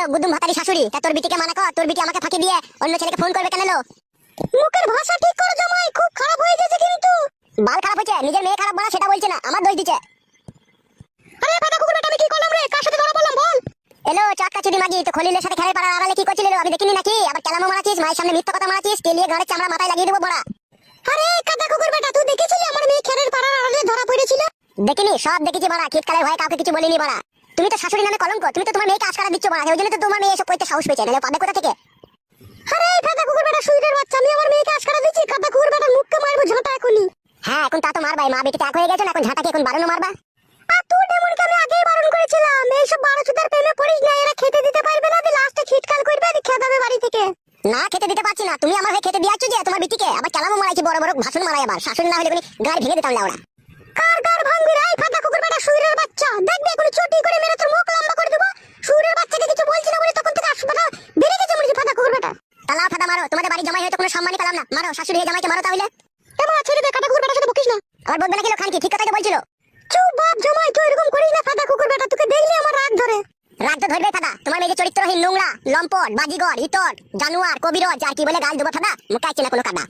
তো গুদুম ভাতারি শাশুড়ি, তা তোর বিটিকে মানা কর, তোর বিটি আমাকে ফাঁকি দিয়ে অন্য ছেলেকে ফোন করবে কেন লো? মুখের ভাষা ঠিক করো জামাই, খুব খারাপ হয়ে গেছে কিন্তু। বাল খারাপ হয়েছে, নিজের মেয়ে খারাপ বলা সেটা বলছে না, আমার দোষ দিচ্ছে। আরে ফাটা কুকুর বেটা, আমি কি করলাম রে? কার সাথে ধরা পড়লাম বল? এলো চাক্কা চুদি মাগি, তো খলিলের সাথে খেলে পাড়ার আড়ালে কি করছিলি রে? আমি দেখিনি নাকি? আবার কেলামো মারাছিস, মায়ের সামনে মিথ্যা কথা মারাছিস, তেলিয়ে গাড়ির চামড়া মাথায় লাগিয়ে দেবো বড়া। আরে কাদা কুকুর বেটা, তুই দেখেছিলি আমার মেয়ে খেলের পাড়ার আড়ালে ধরা পড়েছিল? দেখিনি, সব দেখেছি বাড়া, শীতকালের ভয়ে কাউকে কিছু বলিনি বাড়া। তুমি তো শাশুড়ি নামে কলঙ্ক, তুমি তো তোমার মেয়েকে আশকারা দিচ্ছ বাড়া, ওই জন্য তো তোমার মেয়ে এসব করতে সাহস পেয়েছে, নাহলে পাবে কোথা থেকে? আরে কাদা কুকুর বেটা, শুইরের বাচ্চা, আমি আমার মেয়েকে আশকারা দিচ্ছি? কাদা কুকুর বেটা, মুখকে মারবো ঝাঁটা এখনই। হ্যাঁ এখন তা তো মারবাই, মা বেটিতে এক হয়ে গেছে না, এখন ঝাঁটাকে এখন বারণও মারবা। আর তুই ডেমনকে আমি আগেই বারণ করেছিলাম, এইসব বারোচুদার প্রেমে পড়িস না, এরা খেতে দিতে পারবে না, লাস্টে খিটকাল করবে আর খেতে হবে বাড়ি থেকে। না খেতে দিতে পারছি না, তুমি আমার হয়ে খেতে দিয়াচ্ছ যে তোমার বিটিকে, আবার চালামো মারাইছি, বড় বড় ভাষণ মারাই, আবার শাশুড়ি না হলে কোনো গাড়ি ভেঙে দিতাম লাউড়া। কার গার ভাঙবি রে ফাটা কুকুর বেটা, শুইরের বাচ্চা, দেখবি এখন চটি করে মেরে তোর মুখ লম্বা করে দেবো। শুইরের বাচ্চাকে কিছু বলছি না বলে তখন থেকে হাসপাতাল বেরিয়ে গেছে মনে ফাটা কুকুর বেটা। তালা ফাটা মারো, তোমাদের বাড়ি জামাই হয়তো কোনো সম্মানই পেলাম না, মারো শাশুড়ি হয়ে জামাইকে মারো তাহলে। এবার ছেড়ে দে, কাটা কুকুর বেটার সাথে বকিস না। আর বলবে না কি খান কি, ঠিক কথাই তো বলছিল। চুপ বাপ জামাই, তুই এরকম করিস না ফাটা কুকুর বেটা, তোকে দেখলে আমার রাগ ধরে। রাগ তো ধরবে ফাটা, তোমার মেয়ে যে চরিত্রহীন, নোংরা, লম্পট, বাজিগর, ইতর, জানুয়ার, কবিরজ, আর কি বলে গাল দেবো ফাটা, মুখে আসছে না কোনো কাদা।